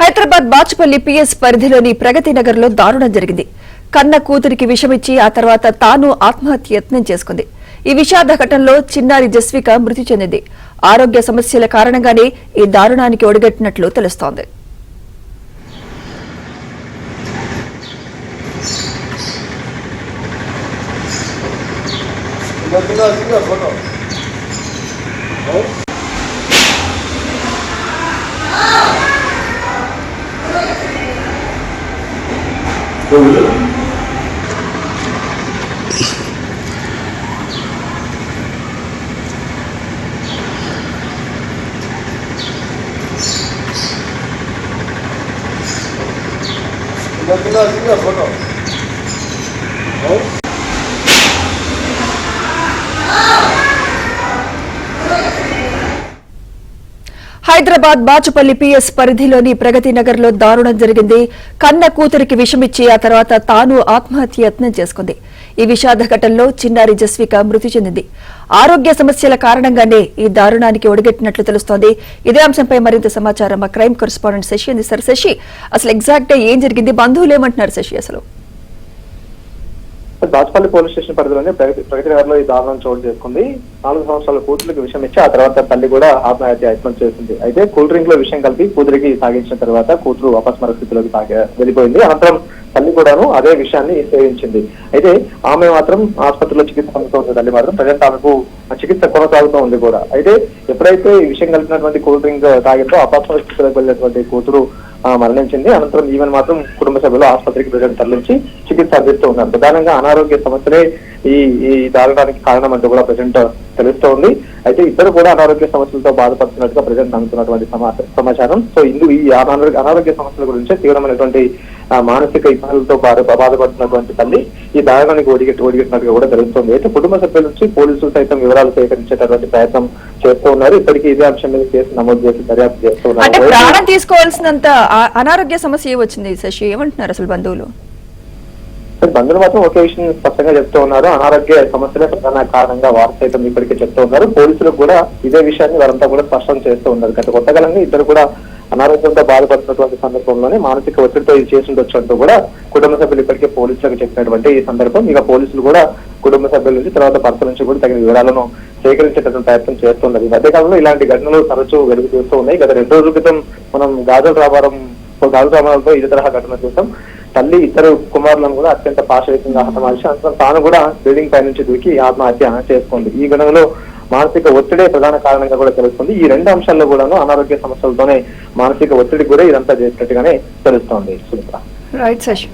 Hyderabad Bachupally PS పరిధిలోని ప్రగతి నగర్ లో దారుణం జరిగింది. కన్న కూతురికి విషమిచ్చి ఆ తర్వాత తాను ఆత్మహత్య యత్నం చేసుకుంది. ఈ విషాద ఘటనలో చిన్నారి జస్విక మృతి చెందింది. ఆరోగ్య సమస్యల కారణంగానే ఈ దారుణానికి ఒడిగట్టినట్లు తెలుస్తోంది. హైదరాబాద్ బాచుపల్లి పిఎస్ పరిధిలోని ప్రగతి నగర్ లో దారుణం జరిగింది. కన్న కూతురికి విషమిచ్చి ఆ తర్వాత తాను ఆత్మహత్య యత్నం చేసుకుంది. ఈ విషాద ఘటనలో చిన్నారి జస్విక మృతి చెందింది. ఆరోగ్య సమస్యల కారణంగానే ఈ దారుణానికి ఒడిగట్టినట్లు తెలుస్తోంది. ఇదే అంశంపై మరింత సమాచారం మా క్రైమ్ కరెస్పాండెంట్ శశి అందిస్తారు. శశి, అసలు ఎగ్జాక్ట్ గా ఏం జరిగింది? బంధువులు ఏమంటున్నారు శశి? అసలు బాచుపల్లి పోలీస్ స్టేషన్ పరిధిలోనే ప్రగతి నగర్ లో ఈ దారుణం చోటు చేసుకుంది. 4 సంవత్సరాల కూతురికి విషయం ఇచ్చి ఆ తర్వాత తల్లి కూడా ఆత్మహత్య యత్నం చేసింది. అయితే కూల్ డ్రింక్ లో విషయం కలిపి కూతురికి తాగించిన తర్వాత కూతురు అపస్మర స్థితిలోకి వెళ్ళిపోయింది. అనంతరం తల్లి కూడాను అదే విషయాన్ని సేవించింది. అయితే ఆమె మాత్రం ఆసుపత్రిలో చికిత్స పొందుతోంది. తల్లి మాత్రం ప్రజెంట్ ఆమెకు చికిత్స కొనసాగుతూ ఉంది కూడా. అయితే ఎప్పుడైతే ఈ విషయం కలిపినటువంటి కూల్ డ్రింక్ తాగిందో అపస్మర స్థితిలోకి వెళ్ళినటువంటి కూతురు మరణించింది. అనంతరం ఈమెను మాత్రం కుటుంబ సభ్యులు ఆసుపత్రికి ప్రజెంట్ తరలించి చికిత్స అందిస్తూ ఉన్నారు. ప్రధానంగా అనారోగ్య సమస్యలే ఈ దారుణానికి కారణం అంటూ కూడా ప్రజెంట్ తెలుస్తూ ఉంది. అయితే ఇద్దరు కూడా అనారోగ్య సమస్యలతో బాధపడుతున్నట్టుగా ప్రజెంట్ అందుతున్నటువంటి సమాచారం. సో ఈ అనారోగ్య సమస్యల గురించి తీవ్రమైనటువంటి మానసిక ఇబ్బందులతో బాధపడుతున్నటువంటి తల్లి ఈ దారుణానికి ఒడిగట్టినట్టుగా కూడా తెలుస్తుంది. అయితే కుటుంబ సభ్యుల నుంచి పోలీసులు సైతం వివరాలు సేకరించేటటువంటి ప్రయత్నం చేస్తూ ఉన్నారు. ఇప్పటికీ ఇదే అంశం మీద కేసు నమోదు చేసి దర్యాప్తు చేస్తూ ఉన్నారు. ప్రాణం తీసుకోవాల్సినంత అనారోగ్య సమస్య వచ్చింది శశి, ఏమంటున్నారు అసలు బంధువులు? బంధువులు మాత్రం ఒకే విషయం స్పష్టంగా చెప్తూ ఉన్నారు. అనారోగ్య సమస్యలే ప్రధాన కారణంగా వారు సైతం ఇప్పటికే చెప్తూ ఉన్నారు. పోలీసులకు కూడా ఇదే విషయాన్ని వారంతా కూడా స్పష్టం చేస్తూ ఉన్నారు. గత కొంతకాలంగా ఇద్దరు కూడా అనారోగ్యంతో బాధపడుతున్నటువంటి సందర్భంలోనే మానసిక ఒత్తిడితో ఇది చేసి ఉండొచ్చు అంటూ కూడా కుటుంబ సభ్యులు ఇప్పటికే పోలీసులకు చెప్పినటువంటి ఈ సందర్భం ఇక పోలీసులు కూడా కుటుంబ సభ్యుల నుంచి తర్వాత భర్త నుంచి కూడా తగిన వివరాలను సేకరించేటటువంటి ప్రయత్నం చేస్తున్నది. ఈ మధ్యకాలంలో ఇలాంటి ఘటనలు తరచూ వెలుగు చూస్తూ ఉన్నాయి. గత 2 రోజుల క్రితం మనం గాజుల రామారావుతో ఇదే తరహా ఘటన చూసాం. తల్లి ఇద్దరు కుమారులను కూడా అత్యంత పాశవికంగా హతమార్చి అనంతరం తాను కూడా బిల్డింగ్ పై నుంచి దూకి ఆత్మహత్య చేసుకుంది. ఈ ఘటనలో మానసిక ఒత్తిడే ప్రధాన కారణంగా కూడా తెలుస్తుంది. ఈ 2 అంశాల్లో కూడాను అనారోగ్య సమస్యలతోనే మానసిక ఒత్తిడి కూడా ఇదంతా చేసినట్టుగానే తెలుస్తోంది. రైట్ శశి.